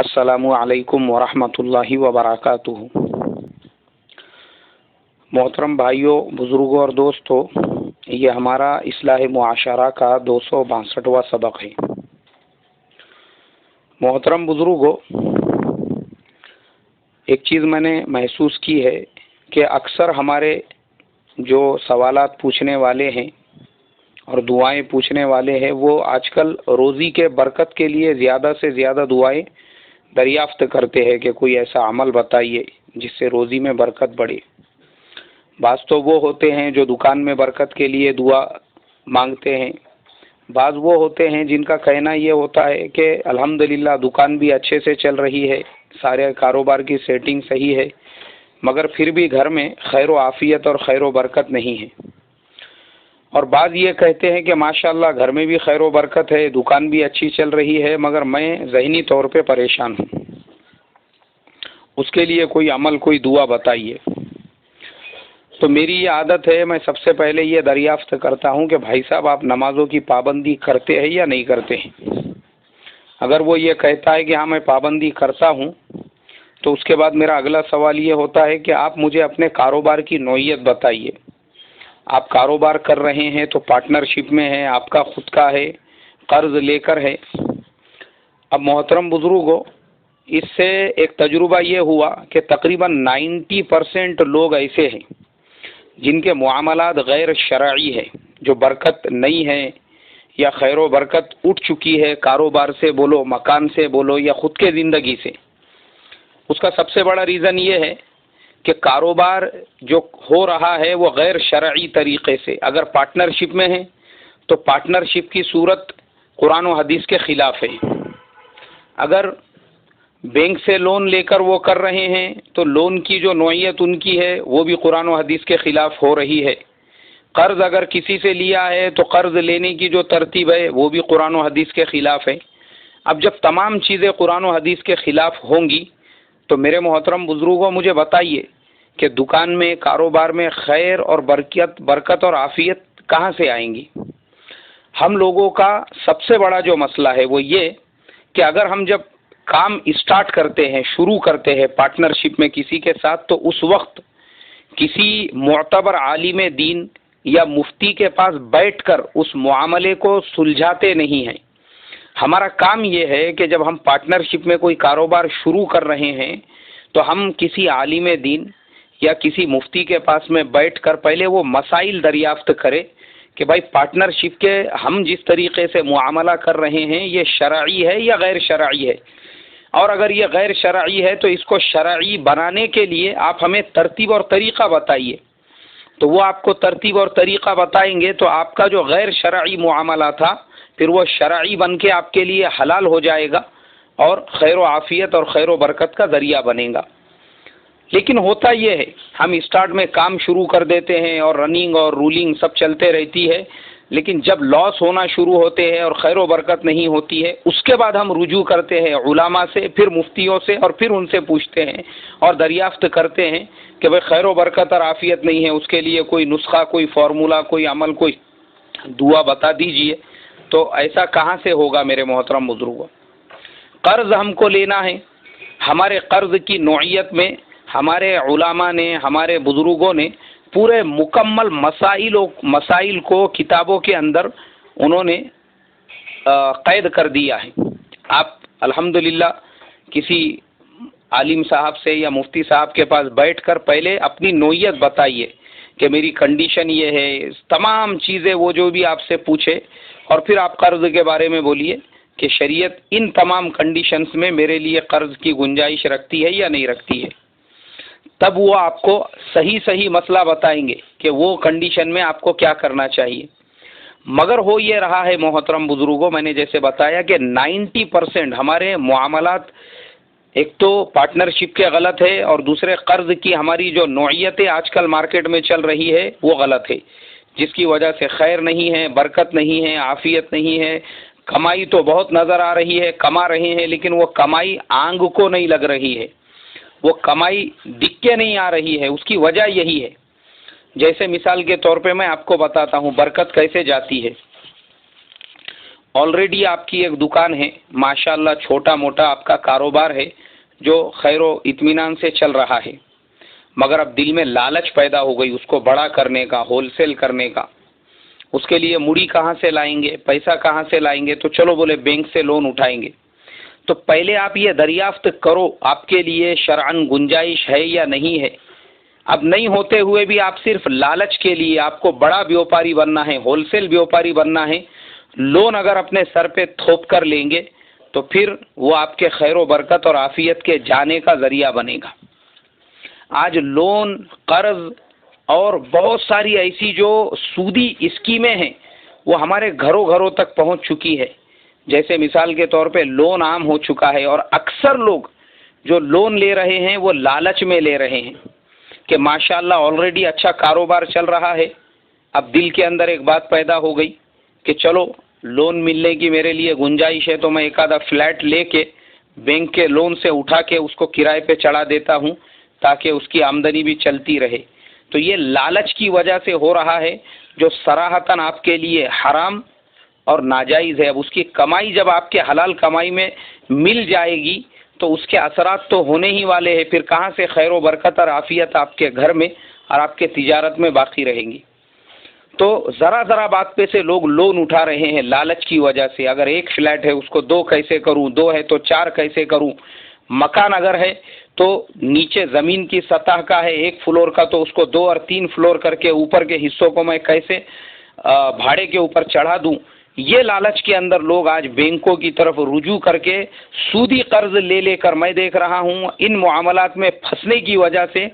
السلام علیکم ورحمۃ اللہ وبرکاتہ۔ محترم بھائیوں، بزرگوں اور دوستوں، یہ ہمارا اصلاح معاشرہ کا 262واں سبق ہے۔ محترم بزرگوں، ایک چیز میں نے محسوس کی ہے کہ اکثر ہمارے جو سوالات پوچھنے والے ہیں اور دعائیں پوچھنے والے ہیں، وہ آج کل روزی کے برکت کے لیے زیادہ سے زیادہ دعائیں دریافت کرتے ہیں کہ کوئی ایسا عمل بتائیے جس سے روزی میں برکت بڑھے۔ بعض تو وہ ہوتے ہیں جو دکان میں برکت کے لیے دعا مانگتے ہیں، بعض وہ ہوتے ہیں جن کا کہنا یہ ہوتا ہے کہ الحمدللہ دکان بھی اچھے سے چل رہی ہے، سارے کاروبار کی سیٹنگ صحیح ہے، مگر پھر بھی گھر میں خیر و عافیت اور خیر و برکت نہیں ہے۔ اور بعض یہ کہتے ہیں کہ ماشاءاللہ گھر میں بھی خیر و برکت ہے، دکان بھی اچھی چل رہی ہے، مگر میں ذہنی طور پہ پریشان ہوں، اس کے لیے کوئی عمل، کوئی دعا بتائیے۔ تو میری یہ عادت ہے، میں سب سے پہلے یہ دریافت کرتا ہوں کہ بھائی صاحب آپ نمازوں کی پابندی کرتے ہیں یا نہیں کرتے ہیں۔ اگر وہ یہ کہتا ہے کہ ہاں میں پابندی کرتا ہوں، تو اس کے بعد میرا اگلا سوال یہ ہوتا ہے کہ آپ مجھے اپنے کاروبار کی نوعیت بتائیے۔ آپ کاروبار کر رہے ہیں تو پارٹنرشپ میں ہے، آپ کا خود کا ہے، قرض لے کر ہے۔ اب محترم بزرگوں، اس سے ایک تجربہ یہ ہوا کہ تقریباً 90% لوگ ایسے ہیں جن کے معاملات غیر شرعی ہے، جو برکت نہیں ہے یا خیر و برکت اٹھ چکی ہے، کاروبار سے بولو، مکان سے بولو یا خود کے زندگی سے۔ اس کا سب سے بڑا ریزن یہ ہے کہ کاروبار جو ہو رہا ہے وہ غیر شرعی طریقے سے، اگر پارٹنرشپ میں ہے تو پارٹنرشپ کی صورت قرآن و حدیث کے خلاف ہے۔ اگر بینک سے لون لے کر وہ کر رہے ہیں تو لون کی جو نوعیت ان کی ہے وہ بھی قرآن و حدیث کے خلاف ہو رہی ہے۔ قرض اگر کسی سے لیا ہے تو قرض لینے کی جو ترتیب ہے وہ بھی قرآن و حدیث کے خلاف ہے۔ اب جب تمام چیزیں قرآن و حدیث کے خلاف ہوں گی تو میرے محترم بزرگوں مجھے بتائیے کہ دکان میں، کاروبار میں خیر اور برکت اور عافیت کہاں سے آئیں گی؟ ہم لوگوں کا سب سے بڑا جو مسئلہ ہے وہ یہ کہ اگر ہم جب کام اسٹارٹ کرتے ہیں، شروع کرتے ہیں پارٹنرشپ میں کسی کے ساتھ، تو اس وقت کسی معتبر عالم دین یا مفتی کے پاس بیٹھ کر اس معاملے کو سلجھاتے نہیں ہیں۔ ہمارا کام یہ ہے کہ جب ہم پارٹنرشپ میں کوئی کاروبار شروع کر رہے ہیں تو ہم کسی عالم دین یا کسی مفتی کے پاس میں بیٹھ کر پہلے وہ مسائل دریافت کرے کہ بھائی پارٹنرشپ کے ہم جس طریقے سے معاملہ کر رہے ہیں یہ شرعی ہے یا غیر شرعی ہے، اور اگر یہ غیر شرعی ہے تو اس کو شرعی بنانے کے لیے آپ ہمیں ترتیب اور طریقہ بتائیے۔ تو وہ آپ کو ترتیب اور طریقہ بتائیں گے تو آپ کا جو غیر شرعی معاملہ تھا پھر وہ شرعی بن کے آپ کے لیے حلال ہو جائے گا اور خیر و عافیت اور خیر و برکت کا ذریعہ بنے گا۔ لیکن ہوتا یہ ہے ہم اسٹارٹ میں کام شروع کر دیتے ہیں اور رننگ اور رولنگ سب چلتے رہتی ہے، لیکن جب لاس ہونا شروع ہوتے ہیں اور خیر و برکت نہیں ہوتی ہے، اس کے بعد ہم رجوع کرتے ہیں علماء سے، پھر مفتیوں سے، اور پھر ان سے پوچھتے ہیں اور دریافت کرتے ہیں کہ بھئی خیر و برکت اور عافیت نہیں ہے، اس کے لیے کوئی نسخہ، کوئی فارمولہ، کوئی عمل، کوئی دعا بتا دیجئے۔ تو ایسا کہاں سے ہوگا میرے محترم بزرگوں؟ قرض ہم کو لینا ہے، ہمارے قرض کی نوعیت میں ہمارے علماء نے، ہمارے بزرگوں نے پورے مکمل مسائل کو کتابوں کے اندر انہوں نے قید کر دیا ہے۔ آپ الحمدللہ کسی عالم صاحب سے یا مفتی صاحب کے پاس بیٹھ کر پہلے اپنی نوعیت بتائیے کہ میری کنڈیشن یہ ہے، تمام چیزیں وہ جو بھی آپ سے پوچھے، اور پھر آپ قرض کے بارے میں بولیے کہ شریعت ان تمام کنڈیشنز میں میرے لیے قرض کی گنجائش رکھتی ہے یا نہیں رکھتی ہے۔ تب وہ آپ کو صحیح مسئلہ بتائیں گے کہ وہ کنڈیشن میں آپ کو کیا کرنا چاہیے۔ مگر ہو یہ رہا ہے محترم بزرگوں، میں نے جیسے بتایا کہ 90% ہمارے معاملات ایک تو پارٹنرشپ کے غلط ہے، اور دوسرے قرض کی ہماری جو نوعیتیں آج کل مارکیٹ میں چل رہی ہے وہ غلط ہے، جس کی وجہ سے خیر نہیں ہے، برکت نہیں ہے، عافیت نہیں ہے۔ کمائی تو بہت نظر آ رہی ہے، کما رہے ہیں، لیکن وہ کمائی آنگ کو نہیں لگ رہی ہے، وہ کمائی دکھ کے نہیں آ رہی ہے۔ اس کی وجہ یہی ہے، جیسے مثال کے طور پہ میں آپ کو بتاتا ہوں برکت کیسے جاتی ہے۔ آلریڈی آپ کی ایک دکان ہے، ماشاءاللہ چھوٹا موٹا آپ کا کاروبار ہے جو خیر و اطمینان سے چل رہا ہے، مگر اب دل میں لالچ پیدا ہو گئی اس کو بڑا کرنے کا، ہول سیل کرنے کا. اس کے لیے موڑی کہاں سے لائیں گے، پیسہ کہاں سے لائیں گے؟ تو چلو بولے بینک سے لون اٹھائیں گے. تو پہلے آپ یہ دریافت کرو آپ کے لیے شرعاً گنجائش ہے یا نہیں ہے. اب نہیں ہوتے ہوئے بھی آپ صرف لالچ کے لیے، آپ کو بڑا بیوپاری بننا ہے، ہول سیل بیوپاری بننا ہے، لون اگر اپنے سر پہ تھوپ کر لیں گے تو پھر وہ آپ کے خیر و برکت اور عافیت کے جانے کا ذریعہ بنے گا. آج لون، قرض اور بہت ساری ایسی جو سودی اسکیمیں ہیں وہ ہمارے گھروں گھروں تک پہنچ چکی ہے. جیسے مثال کے طور پہ لون عام ہو چکا ہے، اور اکثر لوگ جو لون لے رہے ہیں وہ لالچ میں لے رہے ہیں کہ ماشاءاللہ آلریڈی اچھا کاروبار چل رہا ہے. اب دل کے اندر ایک بات پیدا ہو گئی کہ چلو لون ملنے کی میرے لیے گنجائش ہے تو میں ایک آدھا فلیٹ لے کے بینک کے لون سے اٹھا کے اس کو کرائے پہ چڑھا دیتا ہوں تاکہ اس کی آمدنی بھی چلتی رہے. تو یہ لالچ کی وجہ سے ہو رہا ہے جو صراحتاً آپ کے لیے حرام اور ناجائز ہے. اب اس کی کمائی جب آپ کے حلال کمائی میں مل جائے گی تو اس کے اثرات تو ہونے ہی والے ہیں، پھر کہاں سے خیر و برکت اور عافیت آپ کے گھر میں اور آپ کے تجارت میں باقی رہیں گی. تو ذرا ذرا بات پہ سے لوگ لون اٹھا رہے ہیں لالچ کی وجہ سے. اگر ایک فلیٹ ہے اس کو 2 کیسے کروں، 2 ہے تو 4 کیسے کروں، مکان اگر ہے تو نیچے زمین کی سطح کا ہے 1 فلور کا تو اس کو 2 اور 3 فلور کر کے اوپر کے حصوں کو میں کیسے بھاڑے کے اوپر چڑھا دوں. یہ لالچ کے اندر لوگ آج بینکوں کی طرف رجوع کر کے سودی قرض لے لے کر میں دیکھ رہا ہوں ان معاملات میں پھنسنے کی وجہ سے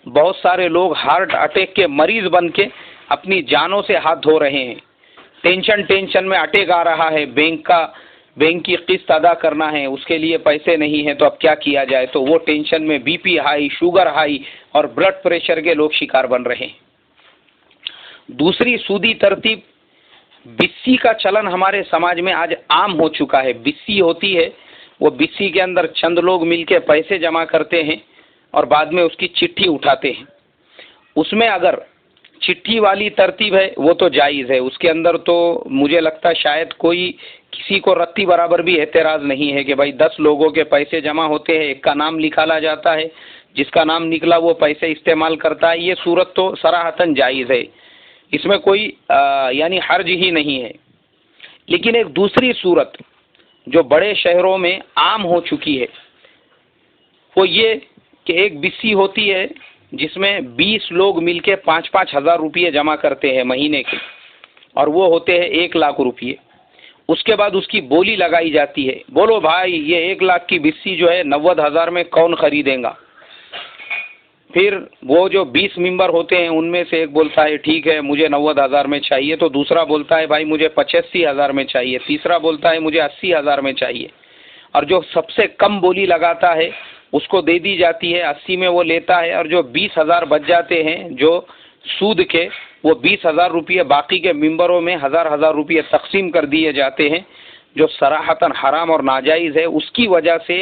بہت سارے لوگ ہارٹ اٹیک کے مریض بن کے اپنی جانوں سے ہاتھ دھو رہے ہیں. ٹینشن میں اٹیک آ رہا ہے، بینک کی قسط ادا کرنا ہے، اس کے لیے پیسے نہیں ہیں تو اب کیا کیا جائے. تو وہ ٹینشن میں B P high, sugar high اور بلڈ پریشر کے لوگ شکار بن رہے ہیں. دوسری سودی ترتیب، بسی کا چلن ہمارے سماج میں آج عام ہو چکا ہے. بسی ہوتی ہے، وہ بسی کے اندر چند لوگ مل کے پیسے جمع کرتے ہیں اور بعد میں اس کی چٹھی اٹھاتے ہیں. اس میں اگر چٹھی والی ترتیب ہے وہ تو جائز ہے، اس کے اندر تو مجھے لگتا ہے شاید کوئی کسی کو رتی برابر بھی اعتراض نہیں ہے کہ بھائی 10 لوگوں کے پیسے جمع ہوتے ہیں، ایک کا نام نکالا جاتا ہے، جس کا نام نکلا وہ پیسے استعمال کرتا ہے. یہ صورت تو صراحتاً جائز ہے، اس میں کوئی یعنی حرج ہی نہیں ہے. لیکن ایک دوسری صورت جو بڑے شہروں میں عام ہو چکی ہے وہ یہ کہ ایک بسی ہوتی ہے جس میں 20 لوگ مل کے 5-5 ہزار روپئے جمع کرتے ہیں مہینے کے، اور وہ ہوتے ہیں 1 لاکھ روپئے. اس کے بعد اس کی بولی لگائی جاتی ہے، بولو بھائی یہ 1 لاکھ کی بسی جو ہے 90,000 میں کون خریدیں گا. پھر وہ جو 20 ممبر ہوتے ہیں ان میں سے ایک بولتا ہے ٹھیک ہے مجھے 90,000 میں چاہیے، تو دوسرا بولتا ہے بھائی مجھے 85,000 میں چاہیے، تیسرا بولتا ہے مجھے 80,000 میں چاہیے. اور جو سب سے کم بولی لگاتا ہے اس کو دے دی جاتی ہے، 80 میں وہ لیتا ہے، اور جو 20,000 بچ جاتے ہیں جو سود کے، وہ 20,000 روپئے باقی کے ممبروں میں 1,000 روپئے تقسیم کر دیے جاتے ہیں، جو صراحتاً حرام اور ناجائز ہے. اس کی وجہ سے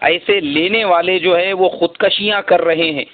ایسے لینے والے جو ہے وہ خودکشیاں کر رہے ہیں،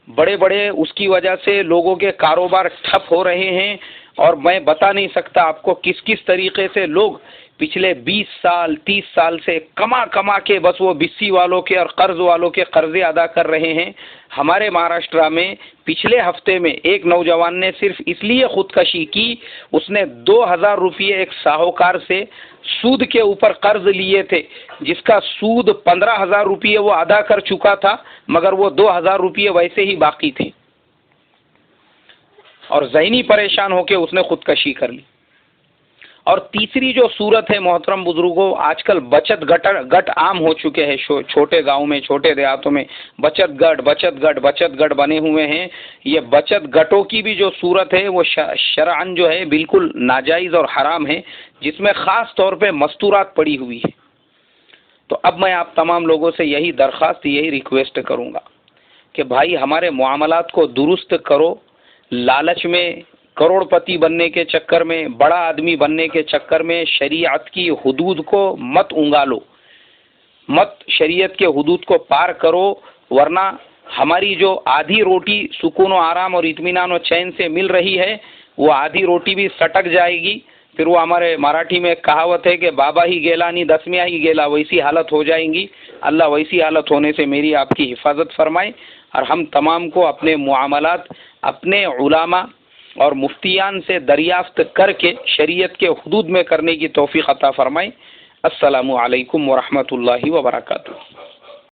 بڑے بڑے اس کی وجہ سے لوگوں کے کاروبار ٹھپ ہو رہے ہیں. اور میں بتا نہیں سکتا آپ کو کس کس طریقے سے لوگ پچھلے 20 سال 30 سال سے کما کے بس وہ بسی والوں کے اور قرض والوں کے قرضے ادا کر رہے ہیں. ہمارے مہاراشٹرا میں پچھلے ہفتے میں ایک نوجوان نے صرف اس لیے خودکشی کی، اس نے 2,000 روپئے ایک ساہوکار سے سود کے اوپر قرض لیے تھے جس کا سود 15,000 روپئے وہ ادا کر چکا تھا، مگر وہ 2,000 روپئے ویسے ہی باقی تھے، اور ذہنی پریشان ہو کے اس نے خودکشی کر لی. اور تیسری جو صورت ہے محترم بزرگوں، آج کل بچت گٹ عام ہو چکے ہیں، چھوٹے گاؤں میں چھوٹے دیہاتوں میں بچت گٹ بنے ہوئے ہیں. یہ بچت گٹوں کی بھی جو صورت ہے وہ شرعاً جو ہے بالکل ناجائز اور حرام ہے، جس میں خاص طور پہ مستورات پڑی ہوئی ہے. تو اب میں آپ تمام لوگوں سے یہی درخواست، یہی ریکویسٹ کروں گا کہ بھائی ہمارے معاملات کو درست کرو. لالچ میں، کروڑ پتی بننے کے چکر میں، بڑا آدمی بننے کے چکر میں شریعت کی حدود کو مت انگالو، مت شریعت کے حدود کو پار کرو، ورنہ ہماری جو آدھی روٹی سکون و آرام اور اطمینان و چین سے مل رہی ہے وہ آدھی روٹی بھی سٹک جائے گی. پھر وہ ہمارے مراٹھی میں ایک کہاوت ہے کہ بابا ہی گیلا نہیں دسمیاں ہی گیلا، ویسی حالت ہو جائیں گی. اللہ ویسی حالت ہونے سے میری آپ کی حفاظت فرمائے، اور ہم تمام کو اپنے معاملات اپنے علماء اور مفتیان سے دریافت کر کے شریعت کے حدود میں کرنے کی توفیق عطا فرمائے. السلام علیکم ورحمۃ اللہ وبرکاتہ.